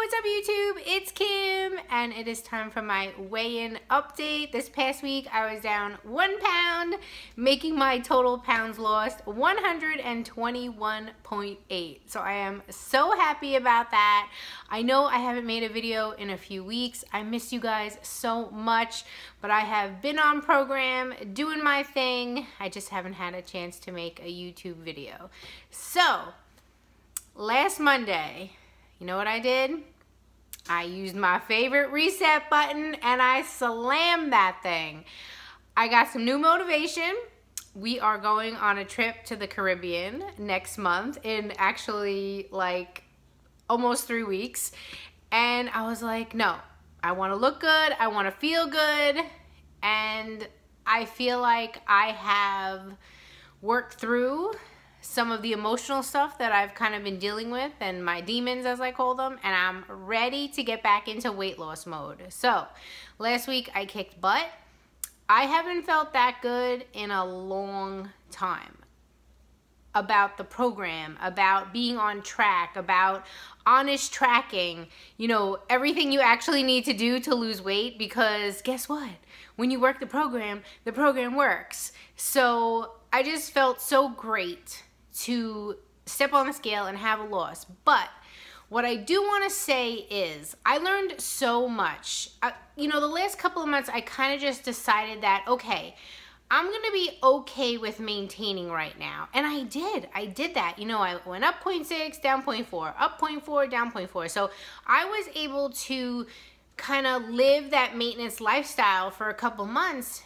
what's up YouTube? It's Kim and it is time for my weigh-in update. This past week I was down 1 pound, making my total pounds lost 121.8. So I am so happy about that. I know I haven't made a video in a few weeks. I miss you guys so much, but I have been on program doing my thing. I just haven't had a chance to make a YouTube video. So last Monday, you know what I did? I used my favorite reset button and I slammed that thing. I got some new motivation. We are going on a trip to the Caribbean next month in actually like almost 3 weeks. And I was like, no, I want to look good. I want to feel good. And I feel like I have worked through some of the emotional stuff that I've kind of been dealing with and my demons, as I call them, and I'm ready to get back into weight loss mode. So last week I kicked butt. I haven't felt that good in a long time about the program, about being on track, about honest tracking, you know, everything you actually need to do to lose weight, because guess what? When you work the program works. So I just felt so great to step on the scale and have a loss. But what I do want to say is I learned so much. You know, the last couple of months I kind of just decided that, okay, I'm going to be okay with maintaining right now. And I did that. You know, I went up 0.6, down 0.4, up 0.4, down 0.4. So I was able to kind of live that maintenance lifestyle for a couple months.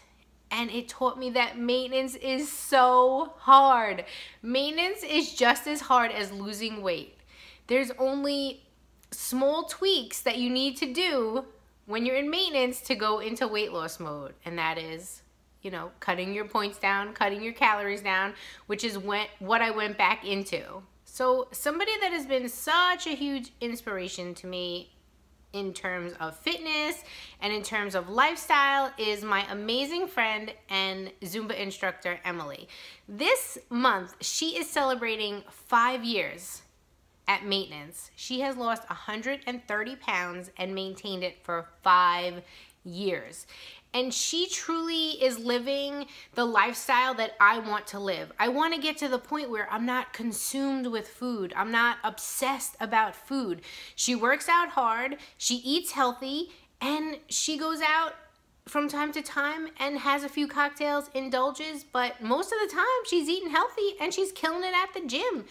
And it taught me that maintenance is so hard. Maintenance is just as hard as losing weight. There's only small tweaks that you need to do when you're in maintenance to go into weight loss mode. And that is, you know, cutting your points down, cutting your calories down, which is what I went back into. So somebody that has been such a huge inspiration to me in terms of fitness and in terms of lifestyle is my amazing friend and Zumba instructor, Emily. This month, she is celebrating 5 years at maintenance. She has lost 130 pounds and maintained it for 5 years. And she truly is living the lifestyle that I want to live. I want to get to the point where I'm not consumed with food. I'm not obsessed about food. She works out hard, she eats healthy, and she goes out from time to time and has a few cocktails, indulges, but most of the time she's eating healthy and she's killing it at the gym.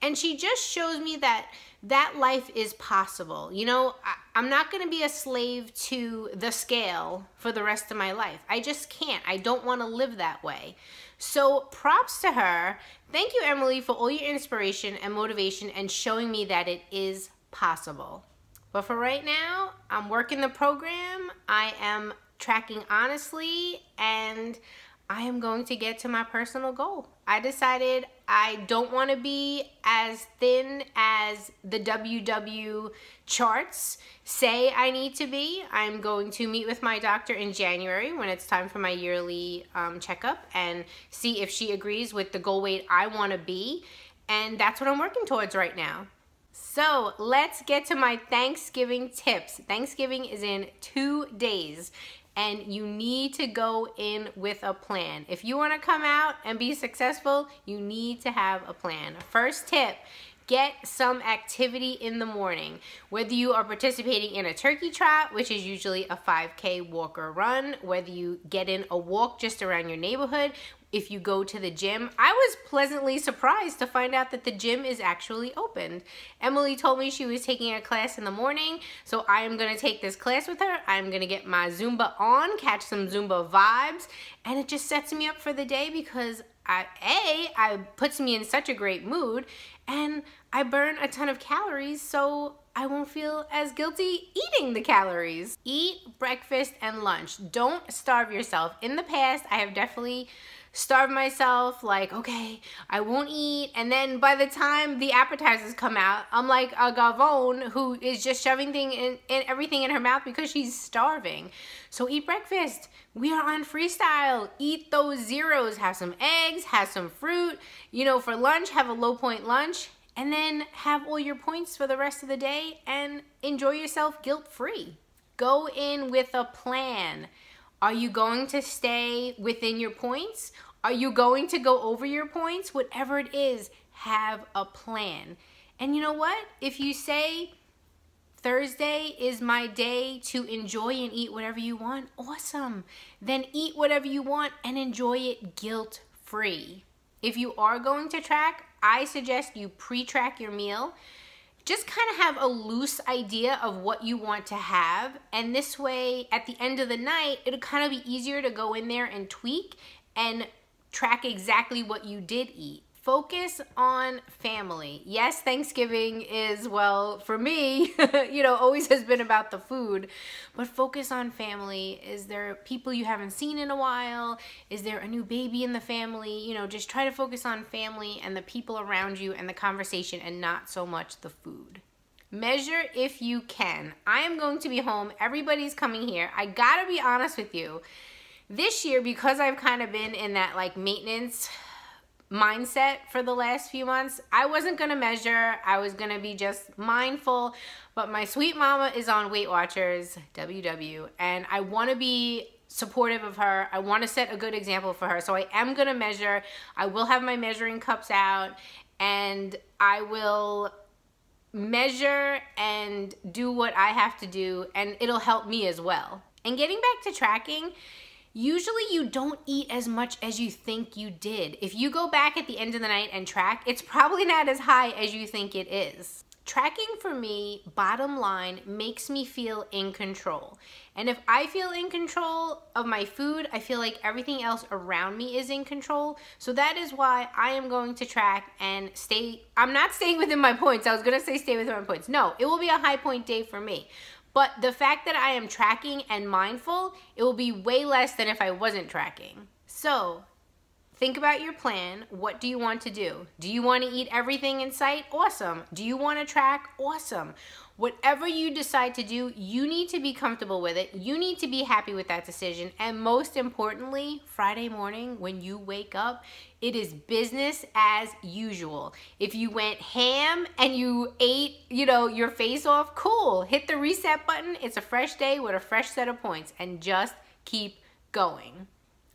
And she just shows me that that life is possible. You know, I'm not going to be a slave to the scale for the rest of my life. I just can't. I don't want to live that way. So props to her. Thank you, Emily, for all your inspiration and motivation and showing me that it is possible. But for right now, I'm working the program. I am tracking honestly, and I am going to get to my personal goal. I decided I don't want to be as thin as the WW charts say I need to be. I'm going to meet with my doctor in January when it's time for my yearly checkup and see if she agrees with the goal weight I want to be. And that's what I'm working towards right now. So let's get to my Thanksgiving tips. Thanksgiving is in 2 days. And you need to go in with a plan. If you want to come out and be successful, you need to have a plan. First tip, get some activity in the morning. Whether you are participating in a turkey trot, which is usually a 5K walk or run, whether you get in a walk just around your neighborhood, if you go to the gym. I was pleasantly surprised to find out that the gym is actually opened. Emily told me she was taking a class in the morning, so I am gonna take this class with her. I'm gonna get my Zumba on, catch some Zumba vibes, and it just sets me up for the day because it puts me in such a great mood, and I burn a ton of calories, so I won't feel as guilty eating the calories. Eat breakfast and lunch. Don't starve yourself. In the past, I have definitely starved myself, like, okay, I won't eat, and then by the time the appetizers come out, I'm like a Gavone who is just shoving everything in her mouth because she's starving. So eat breakfast. We are on Freestyle. Eat those zeros. Have some eggs, have some fruit. You know, for lunch, have a low point lunch. and then have all your points for the rest of the day and enjoy yourself guilt-free. Go in with a plan. Are you going to stay within your points? Are you going to go over your points? Whatever it is, have a plan. And you know what? If you say Thursday is my day to enjoy and eat whatever you want, awesome. Then eat whatever you want and enjoy it guilt-free. If you are going to track, I suggest you pre-track your meal. Just kind of have a loose idea of what you want to have. And this way, at the end of the night, it'll kind of be easier to go in there and tweak and track exactly what you did eat. Focus on family. Yes, Thanksgiving is, well, for me, always has been about the food, but focus on family. Is there people you haven't seen in a while? Is there a new baby in the family? Just try to focus on family and the people around you and the conversation and not so much the food. Measure if you can. I am going to be home. Everybody's coming here. I gotta be honest with you. This year, because I've kind of been in that maintenance mindset for the last few months, I wasn't gonna measure. I was gonna be just mindful, but my sweet mama is on Weight Watchers, WW, and I want to be supportive of her. I want to set a good example for her, so I am gonna measure. I will have my measuring cups out, and I will measure and do what I have to do, and it'll help me as well. And getting back to tracking, usually you don't eat as much as you think you did. If you go back at the end of the night and track, it's probably not as high as you think it is. Tracking for me, bottom line, makes me feel in control. And if I feel in control of my food, I feel like everything else around me is in control. So that is why I am going to track and I'm not staying within my points. I was gonna say stay within my points. No, it will be a high point day for me. But the fact that I am tracking and mindful, it will be way less than if I wasn't tracking. So think about your plan. What do you want to do? Do you want to eat everything in sight? Awesome. Do you want to track? Awesome. Whatever you decide to do, you need to be comfortable with it. You need to be happy with that decision. And most importantly, Friday morning when you wake up, it is business as usual. If you went ham and you ate, your face off, cool. Hit the reset button. It's a fresh day with a fresh set of points, and just keep going.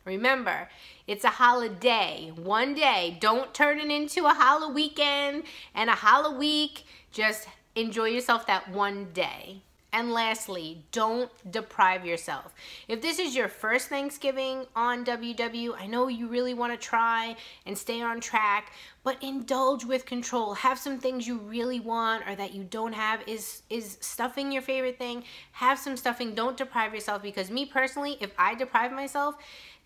Remember, it's a holiday, one day. Don't turn it into a holla weekend and a holla week. Just enjoy yourself that one day. And lastly, don't deprive yourself. If this is your first Thanksgiving on WW, I know you really want to try and stay on track, but indulge with control. Have some things you really want or that you don't have. Is stuffing your favorite thing? Have some stuffing. Don't deprive yourself, because me personally, if I deprive myself,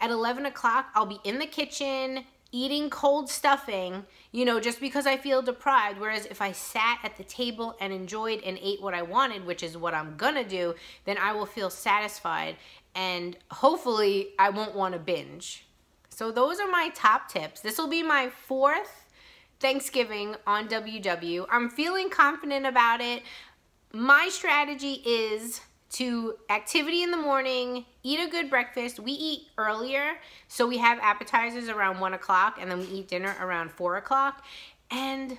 at 11 o'clock, I'll be in the kitchen eating cold stuffing, just because I feel deprived. Whereas if I sat at the table and enjoyed and ate what I wanted, which is what I'm gonna do, then I will feel satisfied, and hopefully I won't want to binge. So those are my top tips. This will be my 4th Thanksgiving on WW. I'm feeling confident about it. My strategy is to activity in the morning, eat a good breakfast. We eat earlier, so we have appetizers around 1 o'clock, and then we eat dinner around 4 o'clock. And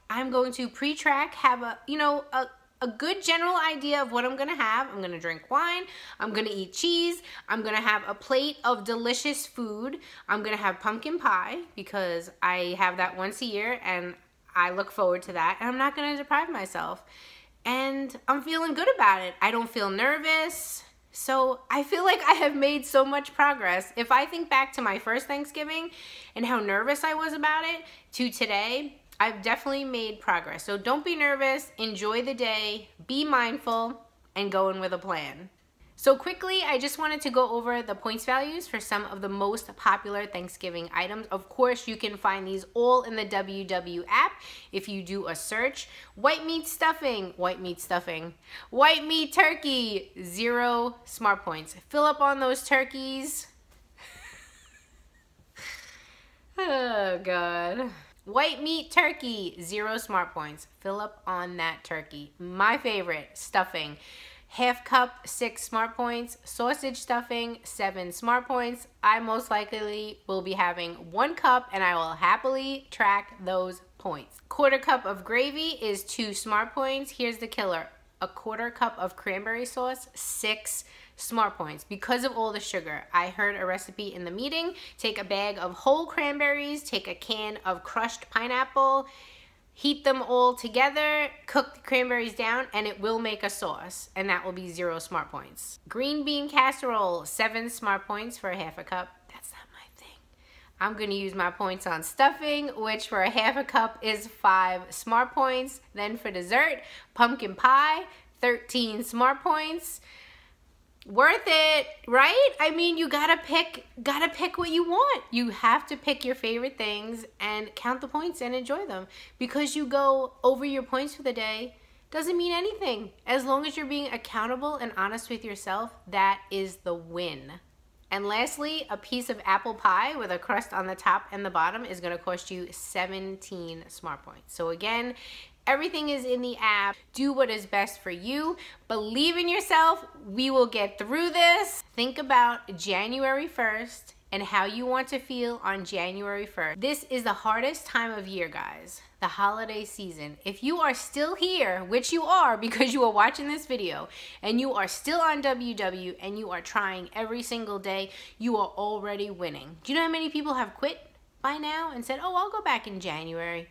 I'm going to pre-track, have a good general idea of what I'm gonna have. I'm gonna drink wine, I'm gonna eat cheese, I'm gonna have a plate of delicious food. I'm gonna have pumpkin pie, because I have that once a year, and I look forward to that, and I'm not gonna deprive myself. And I'm feeling good about it. I don't feel nervous. So I feel like I have made so much progress. If I think back to my first Thanksgiving and how nervous I was about it to today, I've definitely made progress. So don't be nervous, enjoy the day, be mindful, and go in with a plan. So quickly, I just wanted to go over the points values for some of the most popular Thanksgiving items. Of course, you can find these all in the WW app if you do a search. White meat stuffing, white meat turkey, 0 smart points. Fill up on those turkeys. Oh God. White meat turkey, 0 smart points. Fill up on that turkey. My favorite, stuffing. Half cup, 6 smart points. Sausage stuffing, 7 smart points. I most likely will be having 1 cup, and I will happily track those points. points. Quarter cup of gravy is 2 smart points. Here's the killer. A quarter cup of cranberry sauce, 6 smart points because of all the sugar. I heard a recipe in the meeting. Take a bag of whole cranberries, take a can of crushed pineapple, heat them all together, cook the cranberries down, and it will make a sauce, and that will be 0 smart points. Green bean casserole, 7 smart points for a half a cup. That's not my thing. I'm gonna use my points on stuffing, which for a half a cup is 5 smart points. Then for dessert, pumpkin pie, 13 smart points. Worth it, right? I mean, you gotta pick what you want. You have to pick your favorite things and count the points and enjoy them. Because you go over your points for the day doesn't mean anything. As long as you're being accountable and honest with yourself, that is the win. And lastly, a piece of apple pie with a crust on the top and the bottom is gonna cost you 17 smart points. So again, everything is in the app. Do what is best for you. Believe in yourself. We will get through this. Think about January 1st and how you want to feel on January 1st. This is the hardest time of year, guys. The holiday season. If you are still here, which you are because you are watching this video, and you are still on WW and you are trying every single day, you are already winning. Do you know how many people have quit by now and said, oh, I'll go back in January.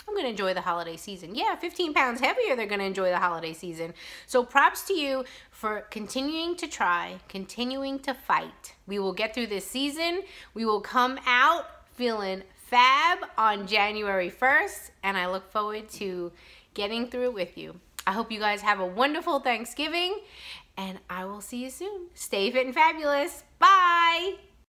I'm gonna enjoy the holiday season. Yeah, 15 pounds heavier, they're gonna enjoy the holiday season. So props to you for continuing to try, continuing to fight. We will get through this season. We will come out feeling fab on January 1st, and I look forward to getting through it with you. I hope you guys have a wonderful Thanksgiving, and I will see you soon. Stay fit and fabulous. Bye.